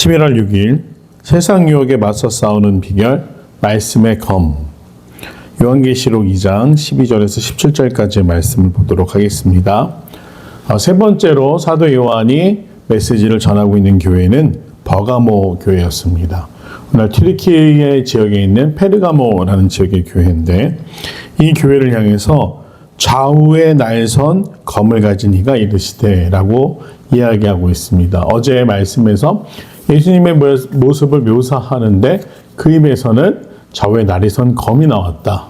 11월 6일 세상 유혹에 맞서 싸우는 비결 말씀의 검. 요한계시록 2장 12절에서 17절까지의 말씀을 보도록 하겠습니다. 세 번째로 사도 요한이 메시지를 전하고 있는 교회는 버가모 교회였습니다. 오늘 튀르키예 지역에 있는 페르가모라는 지역의 교회인데, 이 교회를 향해서 좌우에 날선 검을 가진 이가 이르시되라고 이야기하고 있습니다. 어제의 말씀에서 예수님의 모습을 묘사하는데 그 입에서는 좌우에 날이 선 검이 나왔다.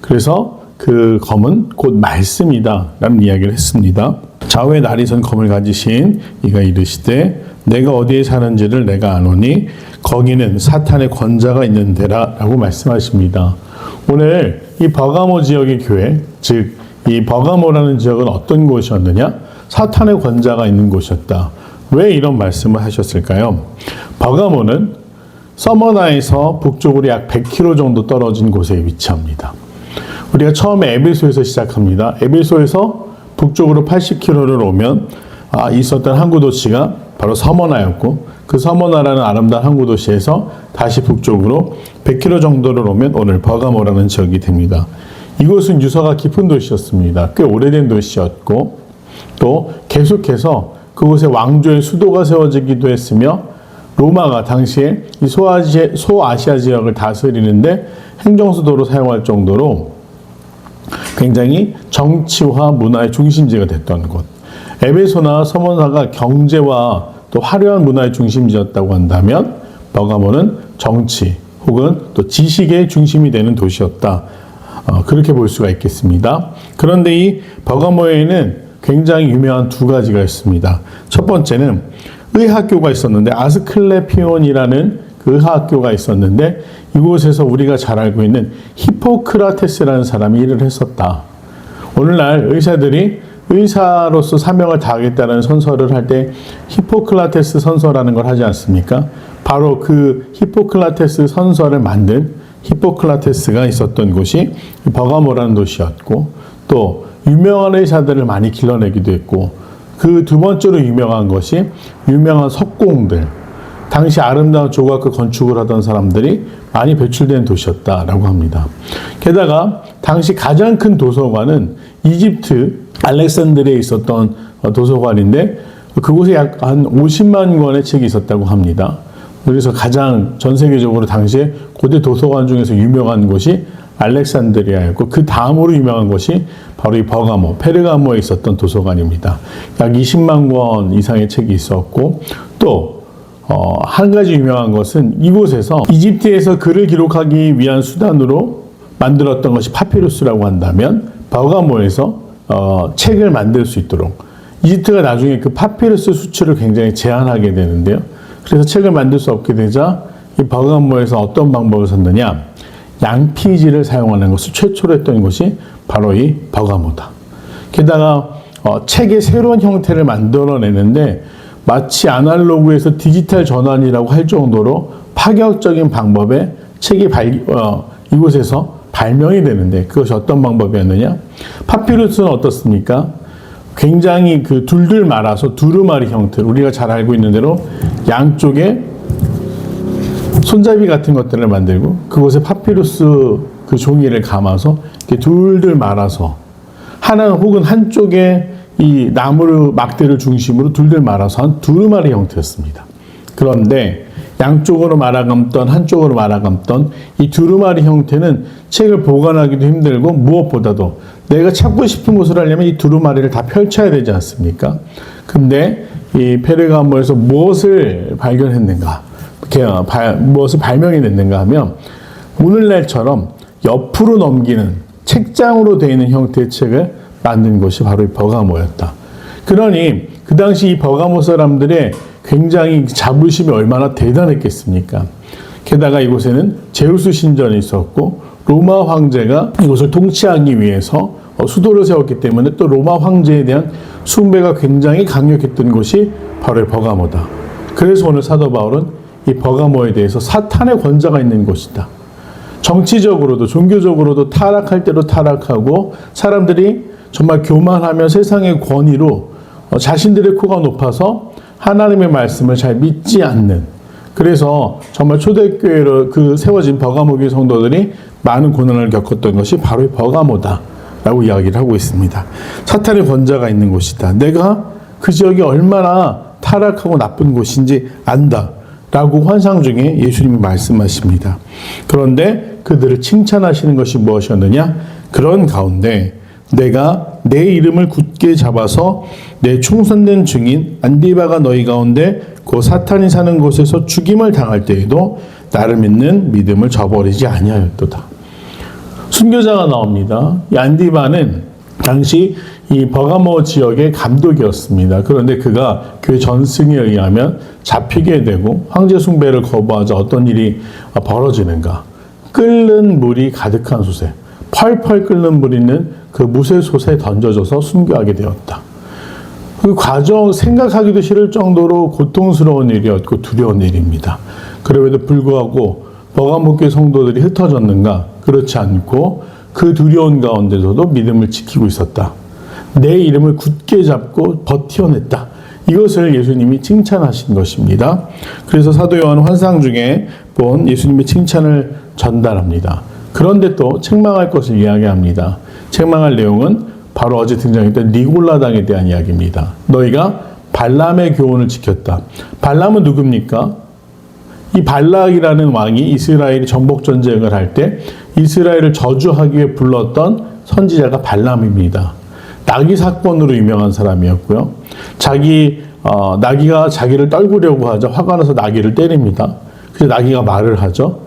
그래서 그 검은 곧 말씀이다 라는 이야기를 했습니다. 좌우에 날이 선 검을 가지신 이가 이르시되 내가 어디에 사는지를 내가 아노니 거기는 사탄의 권자가 있는 데라 라고 말씀하십니다. 오늘 이 버가모 지역의 교회, 즉 이 버가모라는 지역은 어떤 곳이었느냐? 사탄의 권자가 있는 곳이었다. 왜 이런 말씀을 하셨을까요? 버가모는 서머나에서 북쪽으로 약 100km 정도 떨어진 곳에 위치합니다. 우리가 처음에 에베소에서 시작합니다. 에베소에서 북쪽으로 80km를 오면 있었던 항구 도시가 바로 서머나였고, 그 서머나라는 아름다운 항구 도시에서 다시 북쪽으로 100km 정도를 오면 오늘 버가모라는 지역이 됩니다. 이곳은 유서가 깊은 도시였습니다. 꽤 오래된 도시였고, 또 계속해서 그곳에 왕조의 수도가 세워지기도 했으며, 로마가 당시에 이 소아시아 지역을 다스리는데 행정수도로 사용할 정도로 굉장히 정치와 문화의 중심지가 됐던 곳. 에베소나 서머나가 경제와 또 화려한 문화의 중심지였다고 한다면, 버가모는 정치 혹은 또 지식의 중심이 되는 도시였다. 그렇게 볼 수가 있겠습니다. 그런데 이 버가모에는 굉장히 유명한 두 가지가 있습니다. 첫 번째는 의학교가 있었는데, 아스클레피온이라는 그 의학교가 있었는데, 이곳에서 우리가 잘 알고 있는 히포크라테스라는 사람이 일을 했었다. 오늘날 의사들이 의사로서 사명을 다하겠다는 선서를 할 때 히포크라테스 선서라는 걸 하지 않습니까? 바로 그 히포크라테스 선서를 만든 히포크라테스가 있었던 곳이 버가모라는 도시였고, 또 유명한 의사들을 많이 길러내기도 했고, 그 두 번째로 유명한 것이 유명한 석공들, 당시 아름다운 조각과 건축을 하던 사람들이 많이 배출된 도시였다라고 합니다. 게다가 당시 가장 큰 도서관은 이집트 알렉산드리아에 있었던 도서관인데, 그곳에 약 한 50만 권의 책이 있었다고 합니다. 그래서 가장 전 세계적으로 당시에 고대 도서관 중에서 유명한 곳이 알렉산드리아였고, 그 다음으로 유명한 것이 바로 이 버가모, 페르가모에 있었던 도서관입니다. 약 20만 권 이상의 책이 있었고, 또 한 가지 유명한 것은 이곳에서 이집트에서 글을 기록하기 위한 수단으로 만들었던 것이 파피루스라고 한다면, 버가모에서 책을 만들 수 있도록 이집트가 나중에 그 파피루스 수출을 굉장히 제한하게 되는데요. 그래서 책을 만들 수 없게 되자 이 버가모에서 어떤 방법을 썼느냐, 양피지를 사용하는 것을 최초로 했던 것이 바로 이 버가모다. 게다가 책의 새로운 형태를 만들어내는데 마치 아날로그에서 디지털 전환이라고 할 정도로 파격적인 방법의 책이 이곳에서 발명이 되는데, 그것이 어떤 방법이었느냐? 파피루스는 어떻습니까? 굉장히 그 둘둘 말아서 두루마리 형태, 우리가 잘 알고 있는 대로 양쪽에 손잡이 같은 것들을 만들고 그곳에 파피루스 그 종이를 감아서 이렇게 둘둘 말아서 하나 혹은 한쪽에 이 나무 막대를 중심으로 둘둘 말아서 한 두루마리 형태였습니다. 그런데 양쪽으로 말아감던 한쪽으로 말아감던 이 두루마리 형태는 책을 보관하기도 힘들고, 무엇보다도 내가 찾고 싶은 것을 하려면 이 두루마리를 다 펼쳐야 되지 않습니까? 근데 이 페르가모에서 무엇을 발견했는가, 무엇을 발명해냈는가 하면, 오늘날처럼 옆으로 넘기는 책장으로 되어 있는 형태의 책을 만든 것이 바로 이 버가모였다. 그러니 그 당시 이 버가모 사람들의 굉장히 자부심이 얼마나 대단했겠습니까? 게다가 이곳에는 제우스 신전이 있었고, 로마 황제가 이곳을 통치하기 위해서 수도를 세웠기 때문에 또 로마 황제에 대한 숭배가 굉장히 강력했던 곳이 바로 버가모다. 그래서 오늘 사도 바울은 이 버가모에 대해서 사탄의 권자가 있는 곳이다. 정치적으로도 종교적으로도 타락할 대로 타락하고, 사람들이 정말 교만하며 세상의 권위로 자신들의 코가 높아서 하나님의 말씀을 잘 믿지 않는, 그래서 정말 초대교회로 그 세워진 버가모교회 성도들이 많은 고난을 겪었던 것이 바로 이 버가모다라고 이야기를 하고 있습니다. 사탄의 권자가 있는 곳이다. 내가 그 지역이 얼마나 타락하고 나쁜 곳인지 안다. 라고 환상 중에 예수님이 말씀하십니다. 그런데 그들을 칭찬하시는 것이 무엇이었느냐? 그런 가운데 내가 내 이름을 굳게 잡아서 내 충성된 증인 안디바가 너희 가운데 그 사탄이 사는 곳에서 죽임을 당할 때에도 나를 믿는 믿음을 저버리지 아니하였도다. 순교자가 나옵니다. 이 안디바는 당시 이 버가모 지역의 감독이었습니다. 그런데 그가 교회 전승에 의하면 잡히게 되고 황제 숭배를 거부하자 어떤 일이 벌어지는가? 끓는 물이 가득한 솥에 펄펄 끓는 물 있는 그 무쇠솥에 던져져서 순교하게 되었다. 그 과정 생각하기도 싫을 정도로 고통스러운 일이었고 두려운 일입니다. 그럼에도 불구하고 버가모교회 성도들이 흩어졌는가? 그렇지 않고 그 두려운 가운데서도 믿음을 지키고 있었다. 내 이름을 굳게 잡고 버텨냈다. 이것을 예수님이 칭찬하신 것입니다. 그래서 사도 요한은 환상 중에 본 예수님의 칭찬을 전달합니다. 그런데 또 책망할 것을 이야기합니다. 책망할 내용은 바로 어제 등장했던 니골라당에 대한 이야기입니다. 너희가 발람의 교훈을 지켰다. 발람은 누굽니까? 이 발락이라는 왕이 이스라엘이 정복 전쟁을 할 때 이스라엘을 저주하기 위해 불렀던 선지자가 발람입니다. 나귀 사건으로 유명한 사람이었고요. 나귀가 자기를 떨구려고 하자 화가 나서 나귀를 때립니다. 그래서 나귀가 말을 하죠.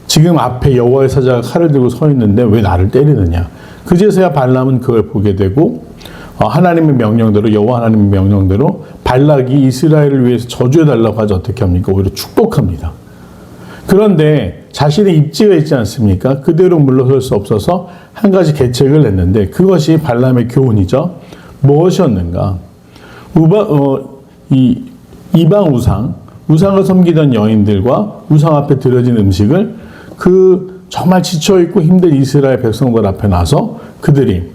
지금 앞에 여호와의 사자가 칼을 들고 서 있는데 왜 나를 때리느냐. 그제서야 발람은 그걸 보게 되고 하나님의 명령대로 여호와 하나님의 명령대로 발락이 이스라엘을 위해서 저주해달라고 하자 어떻게 합니까? 오히려 축복합니다. 그런데 자신의 입지가 있지 않습니까? 그대로 물러설 수 없어서 한 가지 계책을 냈는데 그것이 발람의 교훈이죠. 무엇이었는가? 이방 우상을 섬기던 여인들과 우상 앞에 드려진 음식을 정말 지쳐있고 힘든 이스라엘 백성들 앞에 나서 그들이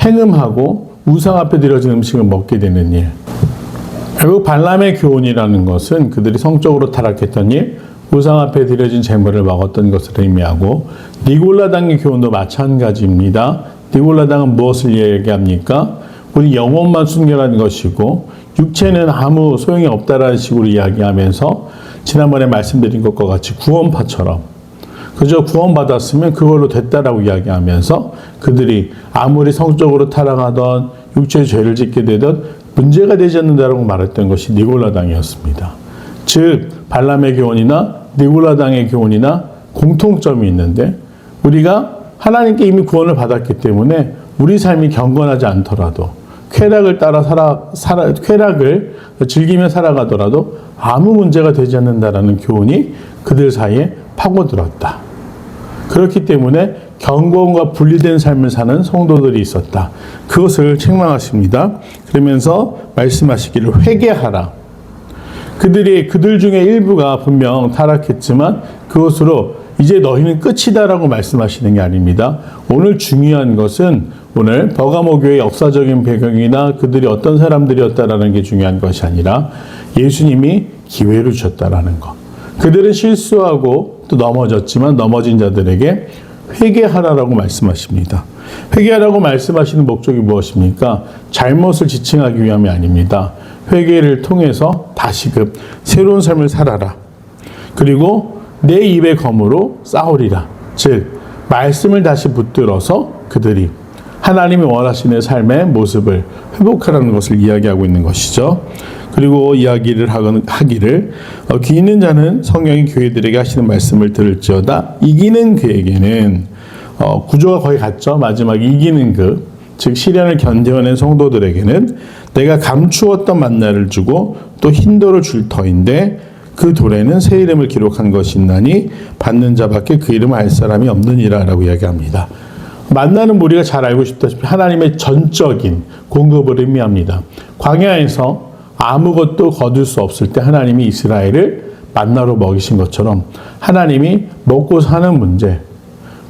행음하고 우상 앞에 드려진 음식을 먹게 되는 일. 결국 발람의 교훈이라는 것은 그들이 성적으로 타락했던 일, 우상 앞에 드려진 제물을 먹었던 것을 의미하고 니골라당의 교훈도 마찬가지입니다. 니골라당은 무엇을 얘기합니까? 우리 영혼만 순결한 것이고 육체는 아무 소용이 없다라는 식으로 이야기하면서 지난번에 말씀드린 것과 같이 구원파처럼 그저 구원받았으면 그걸로 됐다라고 이야기하면서 그들이 아무리 성적으로 타락하던 육체의 죄를 짓게 되던 문제가 되지 않는다라고 말했던 것이 니골라당이었습니다. 즉 발람의 교훈이나 니골라당의 교훈이나 공통점이 있는데 우리가 하나님께 이미 구원을 받았기 때문에 우리 삶이 경건하지 않더라도 쾌락을 쾌락을 즐기며 살아가더라도 아무 문제가 되지 않는다라는 교훈이 그들 사이에 파고들었다. 그렇기 때문에 경건과 분리된 삶을 사는 성도들이 있었다. 그것을 책망하십니다. 그러면서 말씀하시기를 회개하라. 그들 중에 일부가 분명 타락했지만 그것으로 이제 너희는 끝이다라고 말씀하시는 게 아닙니다. 오늘 중요한 것은 오늘 버가모 교회의 역사적인 배경이나 그들이 어떤 사람들이었다라는 게 중요한 것이 아니라 예수님이 기회를 주셨다라는 것. 그들은 실수하고 또 넘어졌지만 넘어진 자들에게 회개하라라고 말씀하십니다. 회개하라고 말씀하시는 목적이 무엇입니까? 잘못을 지칭하기 위함이 아닙니다. 회개를 통해서 다시금 새로운 삶을 살아라. 그리고 내 입의 검으로 싸우리라. 즉 말씀을 다시 붙들어서 그들이 하나님이 원하시는 삶의 모습을 회복하라는 것을 이야기하고 있는 것이죠. 그리고 이야기를 하기를 귀 있는 자는 성령이 교회들에게 하시는 말씀을 들을지어다. 이기는 그에게는 구조가 거의 같죠. 마지막에 이기는 즉 시련을 견뎌낸 성도들에게는 내가 감추었던 만나를 주고 또 흰 돌을 줄 터인데 그 돌에는 새 이름을 기록한 것이 있나니 받는 자밖에 그 이름을 알 사람이 없느니라 라고 이야기합니다. 만나는 우리가 잘 알고 싶다시피 하나님의 전적인 공급을 의미합니다. 광야에서 아무것도 거둘 수 없을 때 하나님이 이스라엘을 만나로 먹이신 것처럼 하나님이 먹고 사는 문제,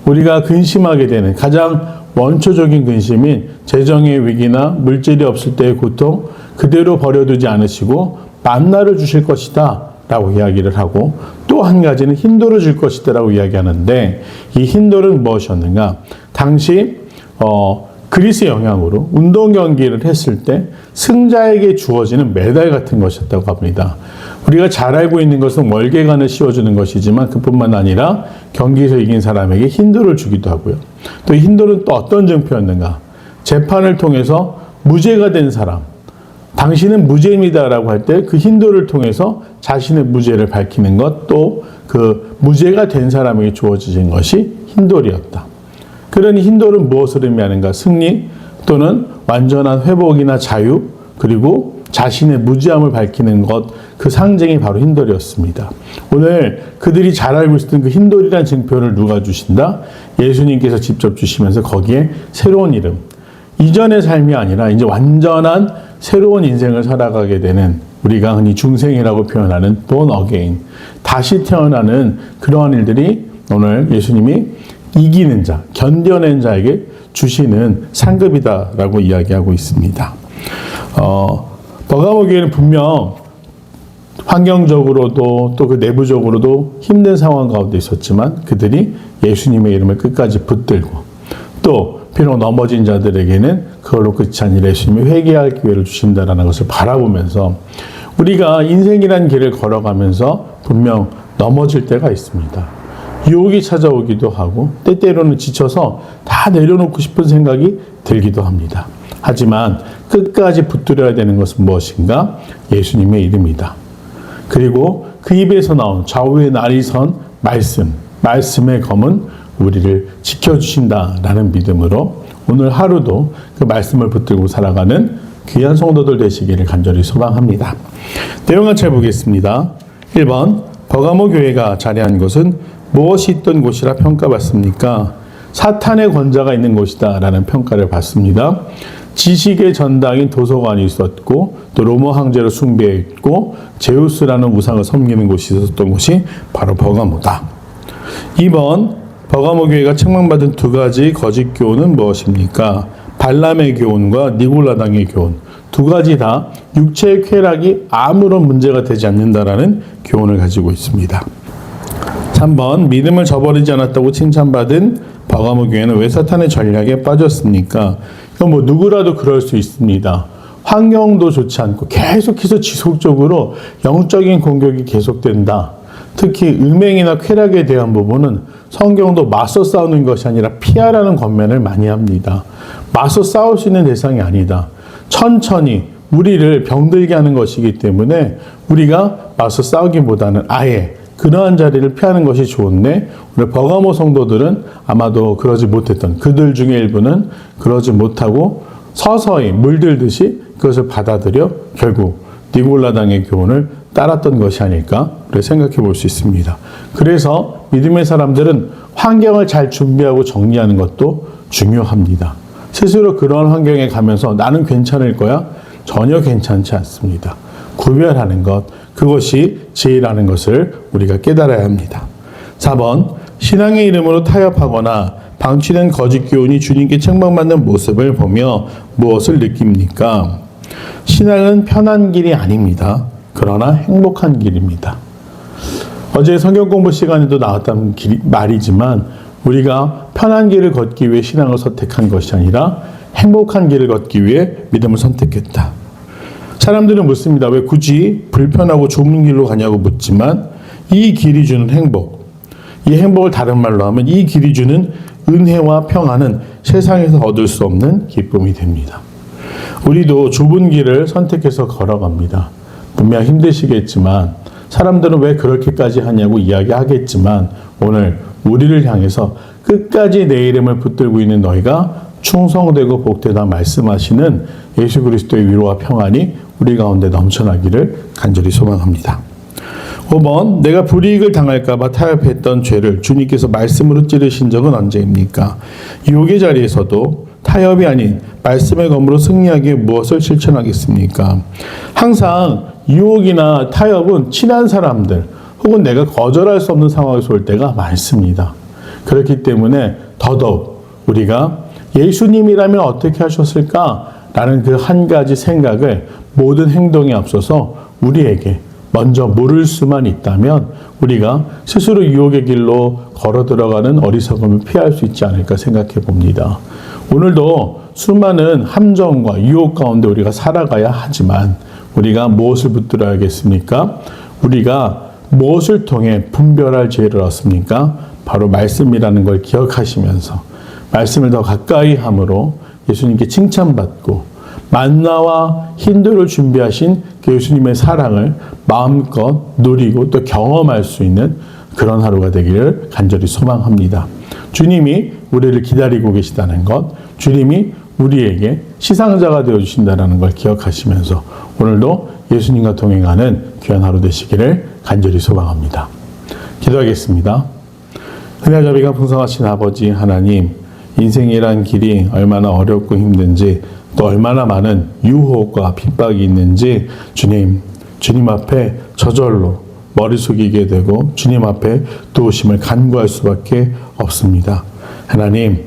우리가 근심하게 되는 가장 원초적인 근심인 재정의 위기나 물질이 없을 때의 고통 그대로 버려두지 않으시고 만나를 주실 것이다 라고 이야기를 하고 또 한 가지는 흰돌을 줄 것이다 라고 이야기하는데 이 흰돌은 무엇이었는가? 당시 그리스 영향으로 운동 경기를 했을 때 승자에게 주어지는 메달 같은 것이었다고 합니다. 우리가 잘 알고 있는 것은 월계관을 씌워주는 것이지만 그뿐만 아니라 경기에서 이긴 사람에게 흰돌을 주기도 하고요. 또 이 흰돌은 또 어떤 증표였는가? 재판을 통해서 무죄가 된 사람, 당신은 무죄입니다라고 할 때 그 흰돌을 통해서 자신의 무죄를 밝히는 것, 또 그 무죄가 된 사람에게 주어진 것이 흰돌이었다. 그러니 흰돌은 무엇을 의미하는가? 승리 또는 완전한 회복이나 자유, 그리고 자신의 무죄함을 밝히는 것, 그 상징이 바로 흰돌이었습니다. 오늘 그들이 잘 알고 있었던 그 흰돌이라는 증표를 누가 주신다? 예수님께서 직접 주시면서 거기에 새로운 이름, 이전의 삶이 아니라 이제 완전한 새로운 인생을 살아가게 되는, 우리가 흔히 중생이라고 표현하는 born again, 다시 태어나는 그러한 일들이 오늘 예수님이 이기는 자, 견뎌낸 자에게 주시는 상급이다라고 이야기하고 있습니다. 버가모 교회는 분명 환경적으로도 또 그 내부적으로도 힘든 상황 가운데 있었지만 그들이 예수님의 이름을 끝까지 붙들고, 또 비록 넘어진 자들에게는 그걸로 끝이 아니라 예수님이 회개할 기회를 주신다라는 것을 바라보면서 우리가 인생이라는 길을 걸어가면서 분명 넘어질 때가 있습니다. 유혹이 찾아오기도 하고 때때로는 지쳐서 다 내려놓고 싶은 생각이 들기도 합니다. 하지만 끝까지 붙들어야 되는 것은 무엇인가? 예수님의 이름이다. 그리고 그 입에서 나온 좌우의 날이 선 말씀의 검은 우리를 지켜주신다라는 믿음으로 오늘 하루도 그 말씀을 붙들고 살아가는 귀한 성도들 되시기를 간절히 소망합니다. 내용 같이 보겠습니다. 1번, 버가모 교회가 자리한 곳은 무엇이 있던 곳이라 평가받습니까? 사탄의 권자가 있는 곳이다 라는 평가를 받습니다. 지식의 전당인 도서관이 있었고 또 로마 황제를 숭배했고 제우스라는 우상을 섬기는 곳이 있었던 곳이 바로 버가모다. 2번, 버가모 교회가 책망받은 두 가지 거짓 교훈은 무엇입니까? 발람의 교훈과 니골라당의 교훈, 두 가지 다 육체의 쾌락이 아무런 문제가 되지 않는다라는 교훈을 가지고 있습니다. 3번, 믿음을 저버리지 않았다고 칭찬받은 버가모 교회는 왜 사탄의 전략에 빠졌습니까? 이건 누구라도 그럴 수 있습니다. 환경도 좋지 않고 계속해서 지속적으로 영적인 공격이 계속된다. 특히 음행이나 쾌락에 대한 부분은 성경도 맞서 싸우는 것이 아니라 피하라는 권면을 많이 합니다. 맞서 싸울 수 있는 대상이 아니다. 천천히 우리를 병들게 하는 것이기 때문에 우리가 맞서 싸우기보다는 아예 그러한 자리를 피하는 것이 좋은데, 우리 버가모 성도들은 아마도 그러지 못했던, 그들 중에 일부는 그러지 못하고 서서히 물들듯이 그것을 받아들여 결국 니골라당의 교훈을 따랐던 것이 아닐까 생각해 볼 수 있습니다. 그래서 믿음의 사람들은 환경을 잘 준비하고 정리하는 것도 중요합니다. 스스로 그런 환경에 가면서 나는 괜찮을 거야? 전혀 괜찮지 않습니다. 구별하는 것, 그것이 지혜라는 것을 우리가 깨달아야 합니다. 4번, 신앙의 이름으로 타협하거나 방치된 거짓 교훈이 주님께 책망받는 모습을 보며 무엇을 느낍니까? 신앙은 편한 길이 아닙니다. 그러나 행복한 길입니다. 어제 성경 공부 시간에도 나왔던 말이지만 우리가 편한 길을 걷기 위해 신앙을 선택한 것이 아니라 행복한 길을 걷기 위해 믿음을 선택했다. 사람들은 묻습니다. 왜 굳이 불편하고 좁은 길로 가냐고 묻지만 이 길이 주는 행복, 이 행복을 다른 말로 하면 이 길이 주는 은혜와 평안은 세상에서 얻을 수 없는 기쁨이 됩니다. 우리도 좁은 길을 선택해서 걸어갑니다. 분명 힘드시겠지만 사람들은 왜 그렇게까지 하냐고 이야기하겠지만 오늘 우리를 향해서 끝까지 내 이름을 붙들고 있는 너희가 충성되고 복되다 말씀하시는 예수 그리스도의 위로와 평안이 우리 가운데 넘쳐나기를 간절히 소망합니다. 5번, 내가 불이익을 당할까 봐 타협했던 죄를 주님께서 말씀으로 찌르신 적은 언제입니까? 유혹의 자리에서도 타협이 아닌 말씀의 검으로 승리하기 위해 무엇을 실천하겠습니까? 항상 유혹이나 타협은 친한 사람들 혹은 내가 거절할 수 없는 상황에서 올 때가 많습니다. 그렇기 때문에 더더욱 우리가 예수님이라면 어떻게 하셨을까? 라는 그 한 가지 생각을 모든 행동에 앞서서 우리에게 먼저 물을 수만 있다면 우리가 스스로 유혹의 길로 걸어 들어가는 어리석음을 피할 수 있지 않을까 생각해 봅니다. 오늘도 수많은 함정과 유혹 가운데 우리가 살아가야 하지만 우리가 무엇을 붙들어야겠습니까? 우리가 무엇을 통해 분별할 지혜를 얻습니까? 바로 말씀이라는 걸 기억하시면서 말씀을 더 가까이 함으로 예수님께 칭찬받고 만나와 흰돌을 준비하신 그 예수님의 사랑을 마음껏 누리고 또 경험할 수 있는 그런 하루가 되기를 간절히 소망합니다. 주님이 우리를 기다리고 계시다는 것, 주님이 우리에게 시상자가 되어주신다는 걸 기억하시면서 오늘도 예수님과 동행하는 귀한 하루 되시기를 간절히 소망합니다. 기도하겠습니다. 은혜자비가 풍성하신 아버지 하나님, 인생이란 길이 얼마나 어렵고 힘든지 또 얼마나 많은 유혹과 핍박이 있는지 주님 앞에 저절로 머리 숙이게 되고 주님 앞에 도우심을 간구할 수밖에 없습니다. 하나님,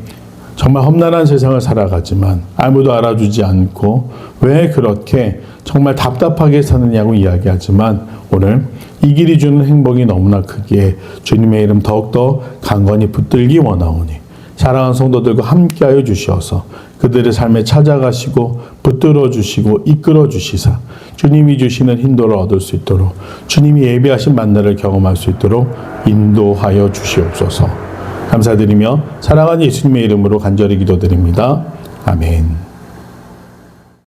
정말 험난한 세상을 살아가지만 아무도 알아주지 않고 왜 그렇게 정말 답답하게 사느냐고 이야기하지만 오늘 이 길이 주는 행복이 너무나 크기에 주님의 이름 더욱더 강건히 붙들기 원하오니 사랑하는 성도들과 함께하여 주시어서 그들의 삶에 찾아가시고 붙들어 주시고 이끌어 주시사 주님이 주시는 인도를 얻을 수 있도록 주님이 예비하신 만나를 경험할 수 있도록 인도하여 주시옵소서. 감사드리며 사랑하는 예수님의 이름으로 간절히 기도드립니다. 아멘.